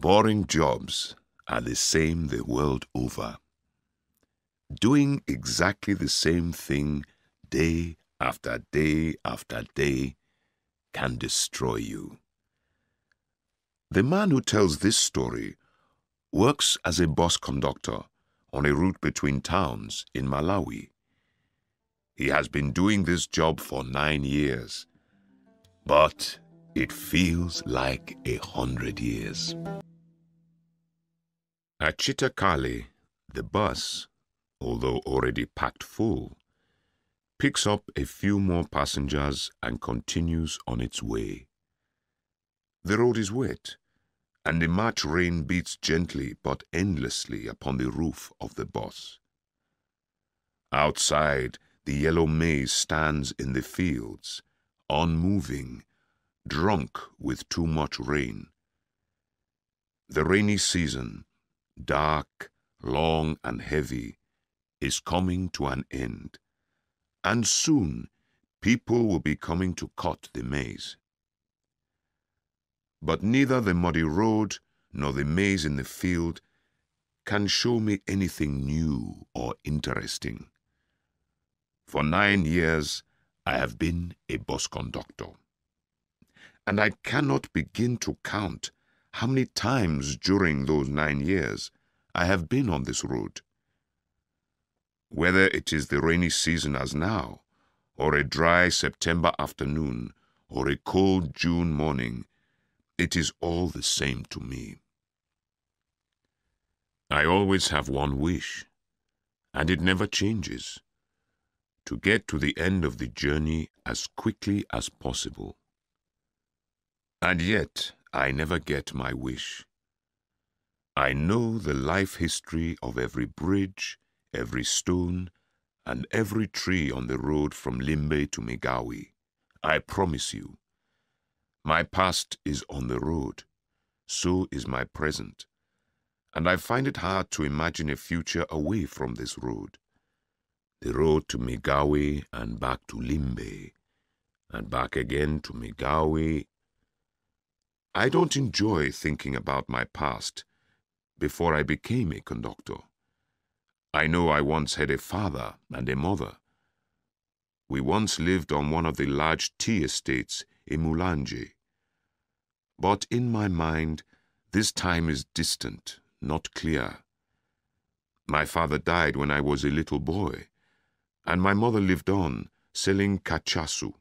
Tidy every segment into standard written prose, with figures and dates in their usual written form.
Boring jobs are the same the world over. Doing exactly the same thing day after day after day can destroy you. The man who tells this story works as a bus conductor on a route between towns in Malawi. He has been doing this job for 9 years, but it feels like 100 years. At Chitakale, the bus, although already packed full, picks up a few more passengers and continues on its way. The road is wet, and the March rain beats gently but endlessly upon the roof of the bus. Outside, the yellow maize stands in the fields, unmoving, drunk with too much rain. The rainy season, dark, long and heavy, is coming to an end, and soon people will be coming to cut the maize. But neither the muddy road nor the maize in the field can show me anything new or interesting. For 9 years, I have been a bus conductor, and I cannot begin to count how many times during those 9 years I have been on this road. Whether it is the rainy season as now, or a dry September afternoon, or a cold June morning, it is all the same to me. I always have one wish, and it never changes: to get to the end of the journey as quickly as possible. And yet, I never get my wish. I know the life history of every bridge, every stone, and every tree on the road from Limbe to Migowi. I promise you. My past is on the road, so is my present, and I find it hard to imagine a future away from this road. The road to Migowi and back to Limbe, and back again to Migowi. I don't enjoy thinking about my past before I became a conductor. I know I once had a father and a mother. We once lived on one of the large tea estates in Mulanje. But in my mind, this time is distant, not clear. My father died when I was a little boy, and my mother lived on, selling kachasu,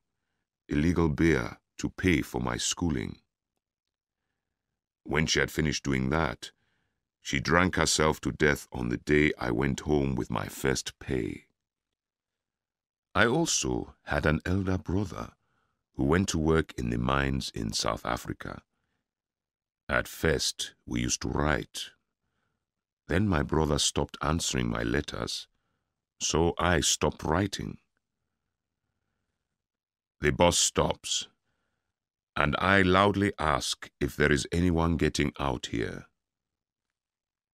illegal beer, to pay for my schooling. When she had finished doing that, she drank herself to death on the day I went home with my first pay. I also had an elder brother who went to work in the mines in South Africa. At first, we used to write. Then my brother stopped answering my letters, so I stopped writing. The bus stops, and I loudly ask if there is anyone getting out here.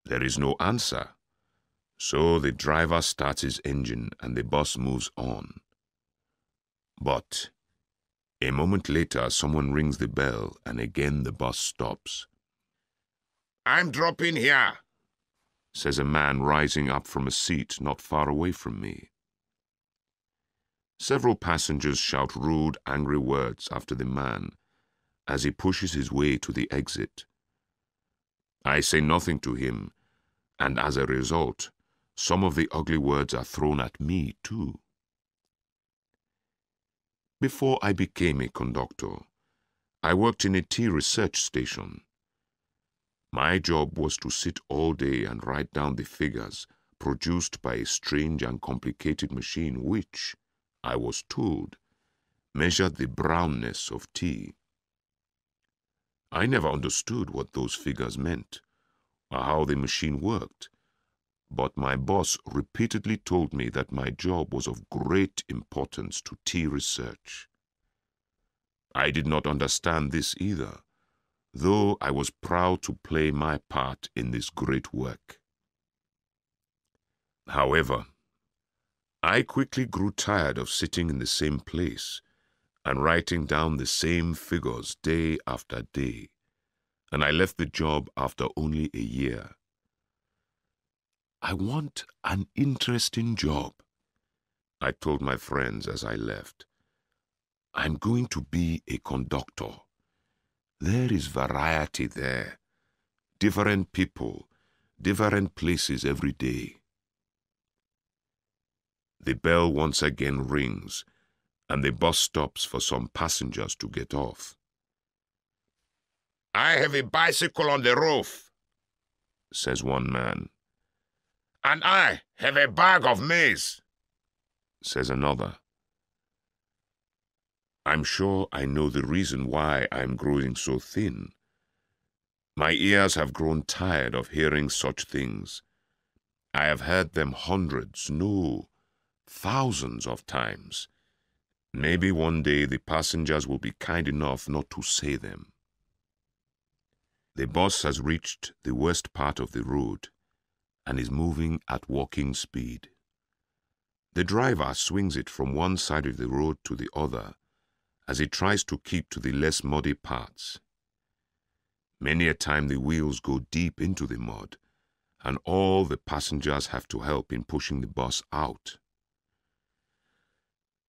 There is no answer, so the driver starts his engine and the bus moves on. But a moment later, someone rings the bell and again the bus stops. "I'm dropping here," says a man rising up from a seat not far away from me. Several passengers shout rude, angry words after the man as he pushes his way to the exit. I say nothing to him, and as a result, some of the ugly words are thrown at me too. Before I became a conductor, I worked in a tea research station. My job was to sit all day and write down the figures produced by a strange and complicated machine which, I was told, measured the brownness of tea. I never understood what those figures meant or how the machine worked, but my boss repeatedly told me that my job was of great importance to tea research. I did not understand this either, though I was proud to play my part in this great work. However, I quickly grew tired of sitting in the same place and writing down the same figures day after day, and I left the job after only a year. I want an interesting job, I told my friends as I left. I'm going to be a conductor. There is variety there. Different people, different places every day. The bell once again rings, and the bus stops for some passengers to get off. "I have a bicycle on the roof," says one man. "And I have a bag of maize," says another. I'm sure I know the reason why I'm growing so thin. My ears have grown tired of hearing such things. I have heard them hundreds, no, thousands of times. Maybe one day the passengers will be kind enough not to say them. The bus has reached the worst part of the road and is moving at walking speed. The driver swings it from one side of the road to the other as he tries to keep to the less muddy parts. Many a time the wheels go deep into the mud, and all the passengers have to help in pushing the bus out.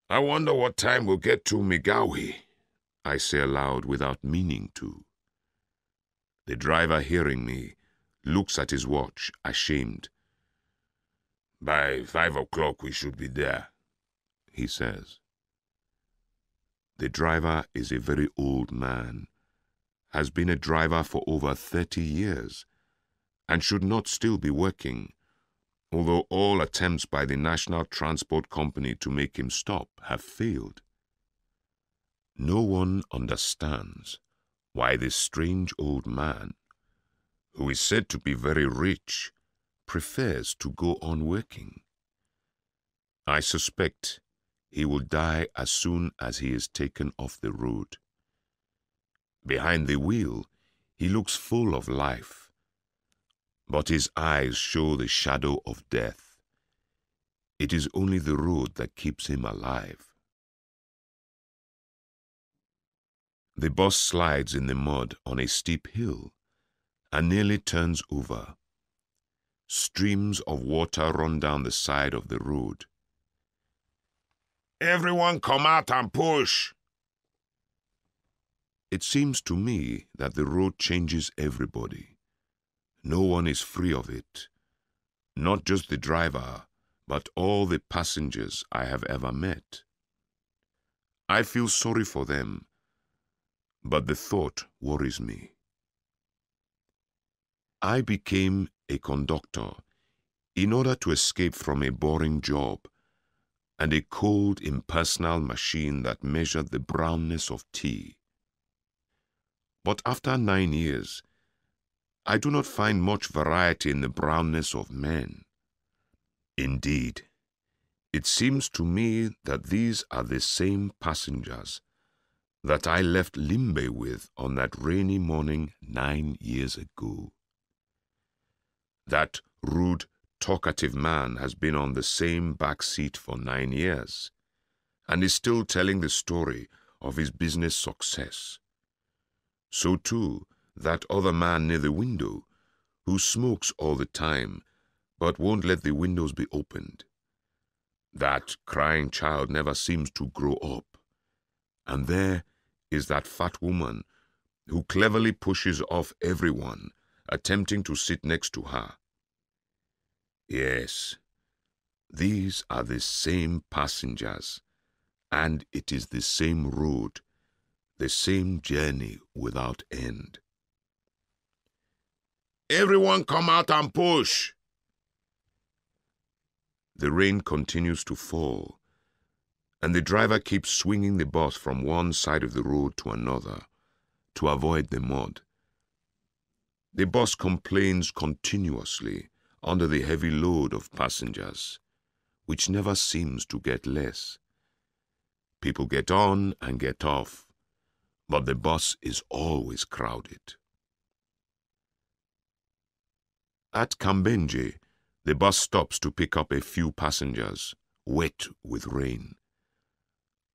"I wonder what time we'll get to Migowi," I say aloud without meaning to. The driver, hearing me, looks at his watch, ashamed. "By 5 o'clock we should be there," he says. The driver is a very old man, has been a driver for over 30 years, and should not still be working, although all attempts by the National Transport Company to make him stop have failed. No one understands why this strange old man, who is said to be very rich, prefers to go on working. I suspect he will die as soon as he is taken off the road. Behind the wheel, he looks full of life, but his eyes show the shadow of death. It is only the road that keeps him alive. The bus slides in the mud on a steep hill and nearly turns over. Streams of water run down the side of the road. "Everyone come out and push!" It seems to me that the road changes everybody. No one is free of it. Not just the driver, but all the passengers I have ever met. I feel sorry for them, but the thought worries me. I became a conductor in order to escape from a boring job and a cold, impersonal machine that measured the brownness of tea. But after 9 years, I do not find much variety in the brownness of men. Indeed, it seems to me that these are the same passengers that I left Limbe with on that rainy morning 9 years ago. That rude, talkative man has been on the same back seat for 9 years and is still telling the story of his business success. So too, that other man near the window, who smokes all the time but won't let the windows be opened. That crying child never seems to grow up. And there is that fat woman who cleverly pushes off everyone attempting to sit next to her. Yes, these are the same passengers, and it is the same road, the same journey without end. "Everyone come out and push!" The rain continues to fall, and the driver keeps swinging the bus from one side of the road to another to avoid the mud. The bus complains continuously under the heavy load of passengers, which never seems to get less. People get on and get off, but the bus is always crowded. At Kambenje, the bus stops to pick up a few passengers, wet with rain.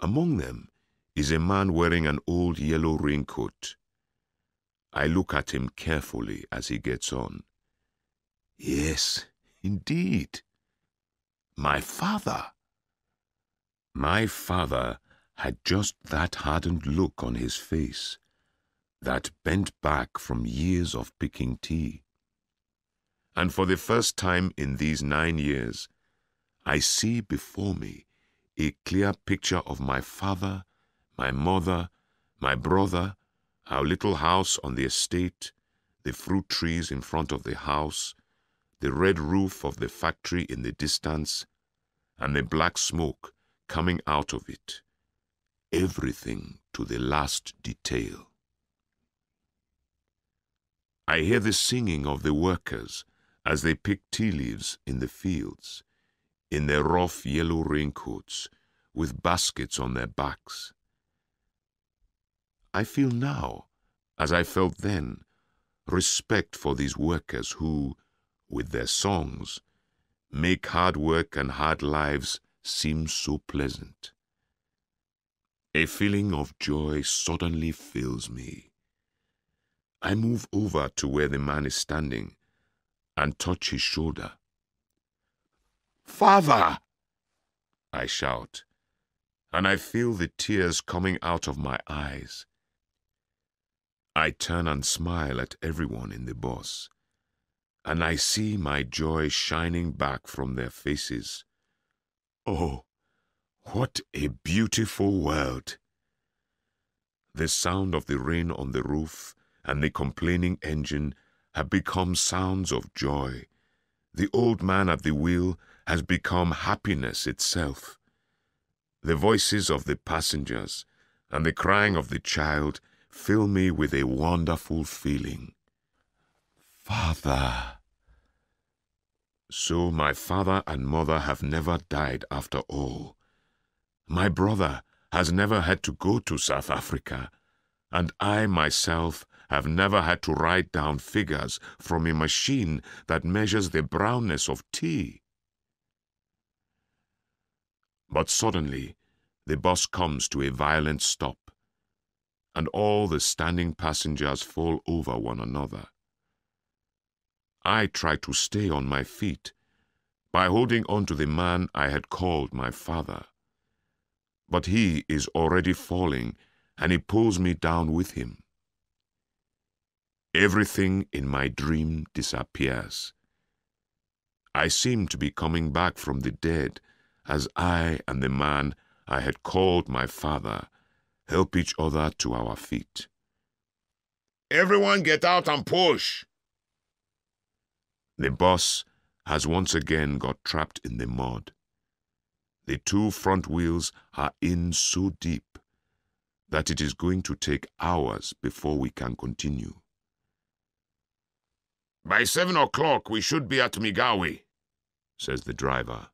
Among them is a man wearing an old yellow raincoat. I look at him carefully as he gets on. Yes, indeed. My father. My father had just that hardened look on his face, that bent back from years of picking tea. And for the first time in these 9 years, I see before me a clear picture of my father, my mother, my brother, our little house on the estate, the fruit trees in front of the house, the red roof of the factory in the distance, and the black smoke coming out of it. Everything to the last detail. I hear the singing of the workers as they pick tea leaves in the fields, in their rough yellow raincoats, with baskets on their backs. I feel now, as I felt then, respect for these workers who, with their songs, make hard work and hard lives seem so pleasant. A feeling of joy suddenly fills me. I move over to where the man is standing and touch his shoulder. "Father!" I shout, and I feel the tears coming out of my eyes. I turn and smile at everyone in the bus, and I see my joy shining back from their faces. Oh, what a beautiful world! The sound of the rain on the roof and the complaining engine have become sounds of joy. The old man at the wheel has become happiness itself. The voices of the passengers and the crying of the child fill me with a wonderful feeling. Father! So my father and mother have never died after all. My brother has never had to go to South Africa, and I myself have never had to write down figures from a machine that measures the brownness of tea. But suddenly, the bus comes to a violent stop, and all the standing passengers fall over one another. I try to stay on my feet by holding on to the man I had called my father. But he is already falling, and he pulls me down with him. Everything in my dream disappears. I seem to be coming back from the dead as I and the man I had called my father help each other to our feet. "Everyone get out and push!" The bus has once again got trapped in the mud. The 2 front wheels are in so deep that it is going to take hours before we can continue. "By 7 o'clock we should be at Migowi," says the driver,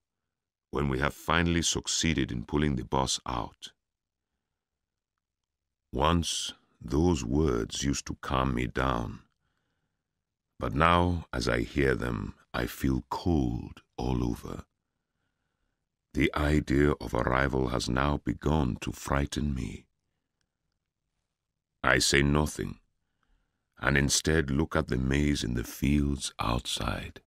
when we have finally succeeded in pulling the bus out. Once, those words used to calm me down. But now, as I hear them, I feel cold all over. The idea of arrival has now begun to frighten me. I say nothing, and instead look at the maize in the fields outside.